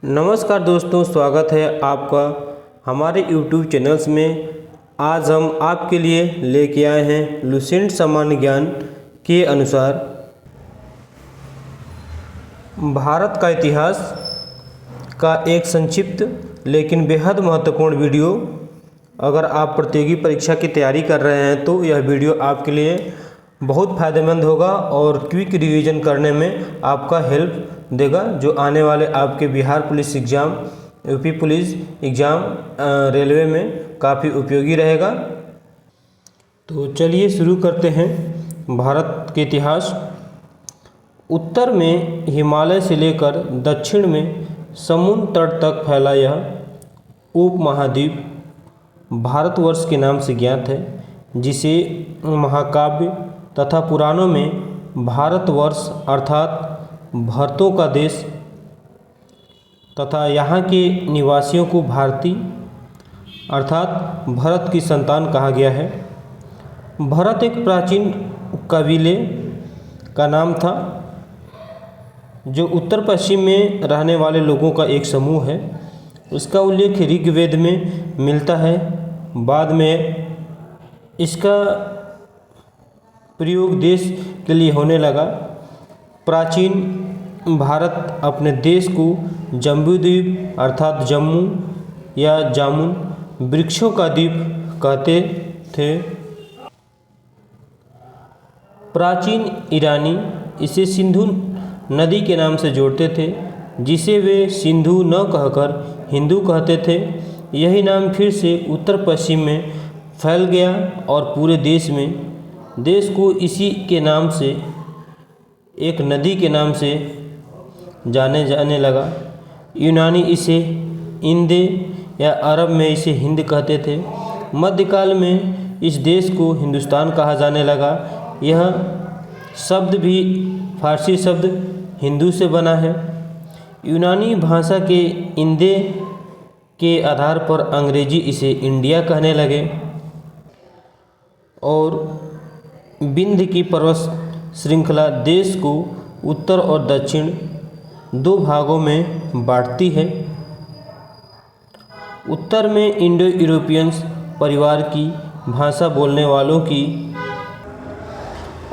नमस्कार दोस्तों, स्वागत है आपका हमारे YouTube चैनल्स में। आज हम आपके लिए लेके आए हैं लुसेंट सामान्य ज्ञान के अनुसार भारत का इतिहास का एक संक्षिप्त लेकिन बेहद महत्वपूर्ण वीडियो। अगर आप प्रतियोगी परीक्षा की तैयारी कर रहे हैं तो यह वीडियो आपके लिए बहुत फ़ायदेमंद होगा और क्विक रिवीजन करने में आपका हेल्प देगा, जो आने वाले आपके Bihar police exam, UP police exam, railway में काफ़ी उपयोगी रहेगा। तो चलिए शुरू करते हैं। भारत के इतिहास। उत्तर में हिमालय से लेकर दक्षिण में समुद्र तट तक फैला यह उपमहाद्वीप भारतवर्ष के नाम से ज्ञात है, जिसे महाकाव्य तथा पुराणों में भारतवर्ष अर्थात भरतों का देश तथा यहाँ के निवासियों को भारतीय अर्थात भरत की संतान कहा गया है। भरत एक प्राचीन कबीले का नाम था, जो उत्तर पश्चिम में रहने वाले लोगों का एक समूह है। इसका उल्लेख ऋग्वेद में मिलता है। बाद में इसका प्रयोग देश के लिए होने लगा। प्राचीन भारत अपने देश को जम्बूद्वीप अर्थात जम्मू या जामुन वृक्षों का द्वीप कहते थे। प्राचीन ईरानी इसे सिंधु नदी के नाम से जोड़ते थे, जिसे वे सिंधु न कहकर हिंदू कहते थे। यही नाम फिर से उत्तर पश्चिम में फैल गया और पूरे देश को इसी के नाम से, एक नदी के नाम से जाने लगा। यूनानी इसे इंदे या अरब में इसे हिंद कहते थे। मध्यकाल में इस देश को हिंदुस्तान कहा जाने लगा। यह शब्द भी फारसी शब्द हिंदू से बना है। यूनानी भाषा के इंदे के आधार पर अंग्रेजी इसे इंडिया कहने लगे और विंध्य की पर्वत श्रृंखला देश को उत्तर और दक्षिण दो भागों में बांटती है। उत्तर में इंडो यूरोपियंस परिवार की भाषा बोलने वालों की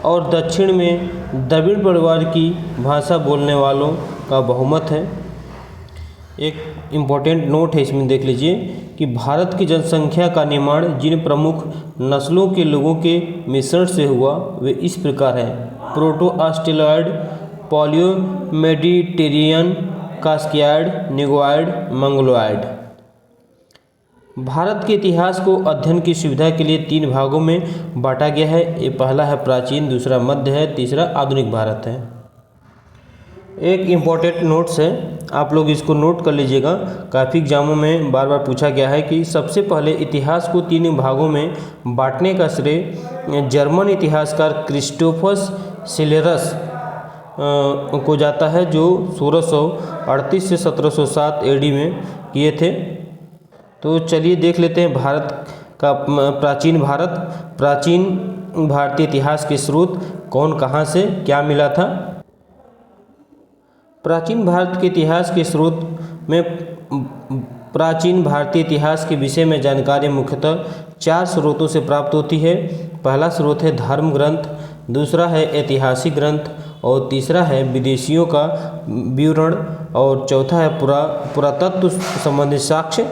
और दक्षिण में द्रविड़ परिवार की भाषा बोलने वालों का बहुमत है। एक इम्पोर्टेंट नोट है, इसमें देख लीजिए कि भारत की जनसंख्या का निर्माण जिन प्रमुख नस्लों के लोगों के मिश्रण से हुआ वे इस प्रकार हैं: proto Australoid, paleo Mediterranean, Caucasoid, Negroid, Mongoloid. Bharat के इतिहास को अध्ययन की सुविधा के लिए तीन भागों में बांटा गया है। ये पहला है प्राचीन, दूसरा मध्य है, तीसरा आधुनिक भारत है। एक इम्पॉर्टेंट नोट्स है, आप लोग इसको नोट कर लीजिएगा। काफ़ी एग्जामों में बार बार पूछा गया है कि सबसे पहले इतिहास को तीन भागों में बांटने का श्रेय जर्मन इतिहासकार क्रिस्टोफस सिलेरस को जाता है, जो 1638 से 1707 एडी में किए थे। तो चलिए देख लेते हैं भारत का प्राचीन भारतीय इतिहास के स्रोत कौन कहाँ से क्या मिला था। प्राचीन भारत के इतिहास के स्रोत में प्राचीन भारतीय इतिहास के विषय में जानकारी मुख्यतः चार स्रोतों से प्राप्त होती है। पहला स्रोत है धर्म ग्रंथ, दूसरा है ऐतिहासिक ग्रंथ और तीसरा है विदेशियों का विवरण और चौथा है पुरातत्व संबंधी साक्ष्य।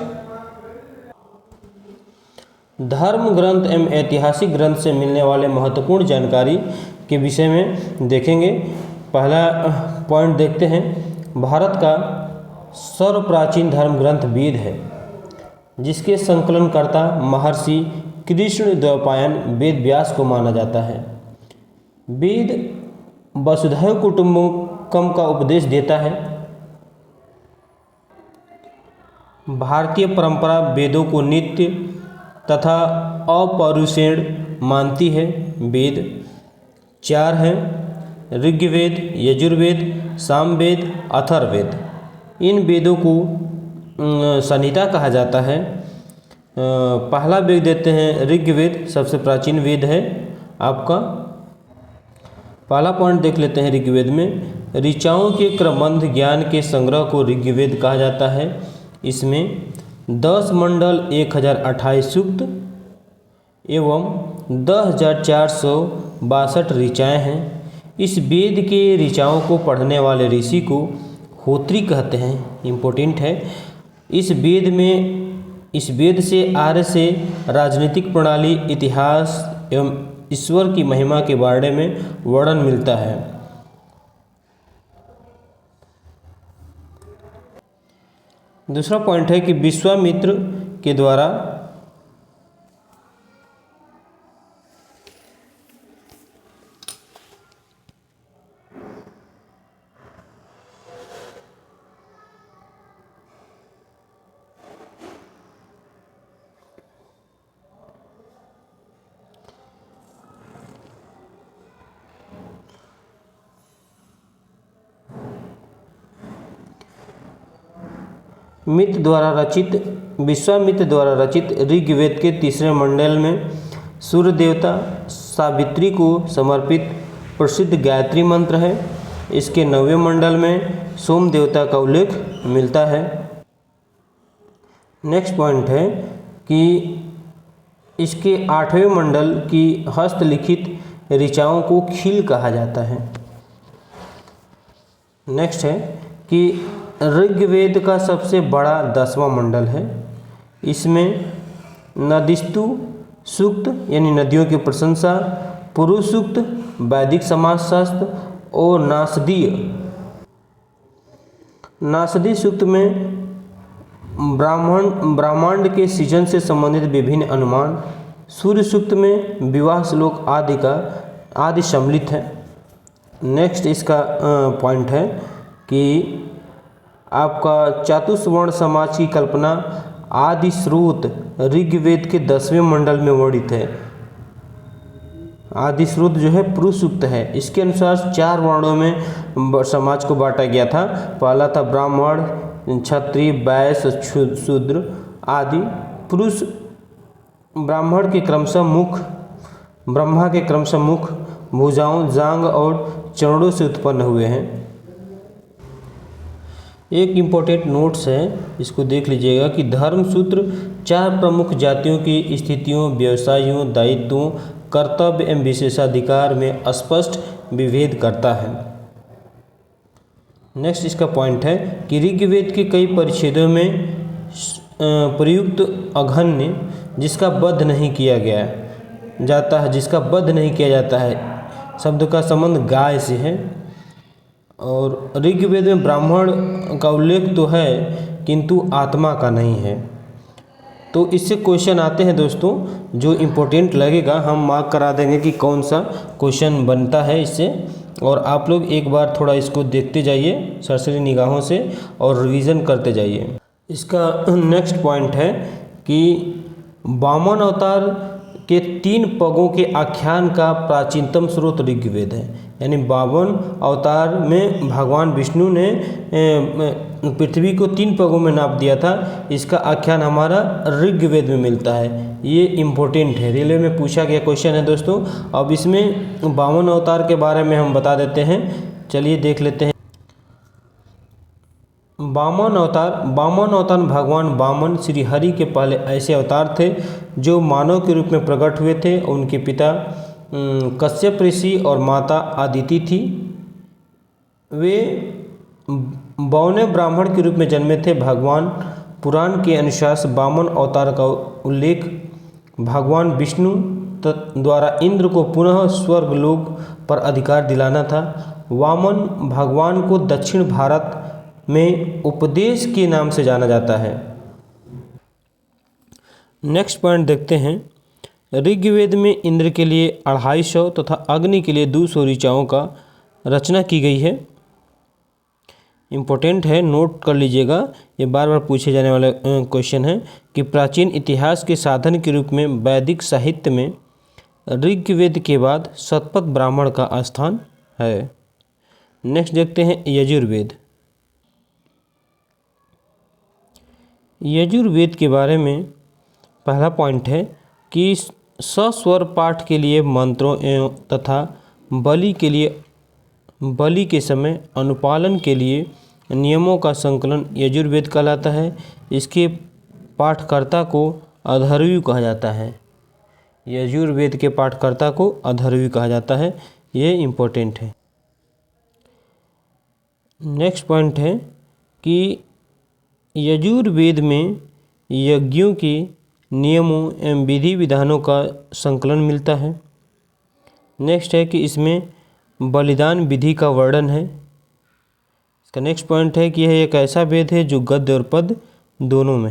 धर्म ग्रंथ एवं ऐतिहासिक ग्रंथ से मिलने वाले महत्वपूर्ण जानकारी के विषय में देखेंगे। पहला पॉइंट देखते हैं। भारत का सर्वप्राचीन धर्म ग्रंथ वेद है, जिसके संकलनकर्ता महर्षि कृष्णद्वैपायन वेद व्यास को माना जाता है। वेद वसुधैव कुटुंबकम का उपदेश देता है। भारतीय परंपरा वेदों को नित्य तथा अपौरुषेय मानती है। वेद चार हैं: ऋग्वेद, यजुर्वेद, सामवेद, अथर्ववेद। इन वेदों को संहिता कहा जाता है। पहला वेद देते हैं ऋग्वेद, सबसे प्राचीन वेद है आपका। पहला पॉइंट देख लेते हैं ऋग्वेद में। ऋचाओं के क्रमबद्ध ज्ञान के संग्रह को ऋग्वेद कहा जाता है। इसमें 10 मंडल 1028 सूक्त एवं 10,462 ऋचाएँ हैं। इस वेद के ऋचाओं को पढ़ने वाले ऋषि को होत्री कहते हैं। इम्पोर्टेंट है। इस वेद से आर्य से राजनीतिक प्रणाली, इतिहास एवं ईश्वर की महिमा के बारे में वर्णन मिलता है। दूसरा पॉइंट है कि विश्वामित्र के द्वारा विश्वामित्र द्वारा रचित ऋग्वेद के तीसरे मंडल में सूर्य देवता सावित्री को समर्पित प्रसिद्ध गायत्री मंत्र है। इसके 9वें मंडल में सोम देवता का उल्लेख मिलता है। नेक्स्ट पॉइंट है कि इसके 8वें मंडल की हस्तलिखित ऋचाओं को खील कहा जाता है। नेक्स्ट है कि ऋग्वेद का सबसे बड़ा 10वां मंडल है। इसमें नदीस्तु सूक्त यानी नदियों की प्रशंसा, पुरुष सूक्त, वैदिक समाजशास्त्र और नासदी सूक्त में ब्रह्मांड के सृजन से संबंधित विभिन्न अनुमान, सूर्य सूक्त में विवाह श्लोक आदि सम्मिलित है। नेक्स्ट इसका पॉइंट है कि आपका चातुर्वर्ण समाज की कल्पना आदि स्रोत ऋग्वेद के 10वें मंडल में वर्णित है। आदि स्रोत जो है पुरुष सूक्त है। इसके अनुसार 4 वर्णों में समाज को बांटा गया था। पहला था ब्राह्मण, क्षत्रिय, वैश्य, शूद्र आदि। पुरुष ब्राह्मण के क्रमशः मुख, ब्रह्मा के क्रमशः मुख, भुजाओं, जांग और चरणों से उत्पन्न हुए हैं। एक इम्पोर्टेंट नोट्स है, इसको देख लीजिएगा कि धर्मसूत्र 4 प्रमुख जातियों की स्थितियों, व्यवसायों, दायित्वों, कर्तव्य एवं विशेषाधिकार में स्पष्ट विभेद करता है। नेक्स्ट इसका पॉइंट है कि ऋग्वेद के कई परिच्छेदों में प्रयुक्त अघन्य जिसका वध नहीं किया जाता है शब्द का संबंध गाय से है। और ऋग्वेद में ब्राह्मण का उल्लेख तो है किंतु आत्मा का नहीं है। तो इससे क्वेश्चन आते हैं दोस्तों, जो इम्पोर्टेंट लगेगा हम मार्क करा देंगे कि कौन सा क्वेश्चन बनता है इससे। और आप लोग एक बार थोड़ा इसको देखते जाइए सरसरी निगाहों से और रिवीजन करते जाइए। इसका नेक्स्ट पॉइंट है कि वामन अवतार के 3 पगों के आख्यान का प्राचीनतम स्रोत ऋग्वेद है। यानी 52 अवतार में भगवान विष्णु ने पृथ्वी को 3 पगों में नाप दिया था। इसका आख्यान हमारा ऋग्वेद में मिलता है। ये इम्पोर्टेंट है, रेलवे में पूछा गया क्वेश्चन है दोस्तों। अब इसमें 52 अवतार के बारे में हम बता देते हैं, चलिए देख लेते हैं। वामन अवतार भगवान वामन श्री हरि के पहले ऐसे अवतार थे जो मानव के रूप में प्रकट हुए थे। उनके पिता कश्यप ऋषि और माता अदिति थी। वे 52 ब्राह्मण के रूप में जन्मे थे। भगवान पुराण के अनुसार वामन अवतार का उल्लेख भगवान विष्णु द्वारा इंद्र को पुनः स्वर्गलोक पर अधिकार दिलाना था। वामन भगवान को दक्षिण भारत में उपदेश के नाम से जाना जाता है। नेक्स्ट पॉइंट देखते हैं। ऋग्वेद में इंद्र के लिए 250 तथा अग्नि के लिए 200 ऋचाओं का रचना की गई है। इम्पोर्टेंट है, नोट कर लीजिएगा, ये बार बार पूछे जाने वाला क्वेश्चन है कि प्राचीन इतिहास के साधन के रूप में वैदिक साहित्य में ऋग्वेद के बाद शतपथ ब्राह्मण का स्थान है। नेक्स्ट देखते हैं यजुर्वेद। यजुर्वेद के बारे में पहला पॉइंट है कि सस्वर पाठ के लिए मंत्रों एवं तथा बलि के समय अनुपालन के लिए नियमों का संकलन यजुर्वेद कहलाता है। इसके पाठकर्ता को अथर्वणीय कहा जाता है। यजुर्वेद के पाठकर्ता को अथर्वणीय कहा जाता है। ये इम्पोर्टेंट है। नेक्स्ट पॉइंट है कि यजुर्वेद में यज्ञों के नियमों एवं विधि विधानों का संकलन मिलता है। नेक्स्ट है कि इसमें बलिदान विधि का वर्णन है। इसका नेक्स्ट पॉइंट है कि यह एक ऐसा वेद है जो गद्य और पद्य दोनों में है।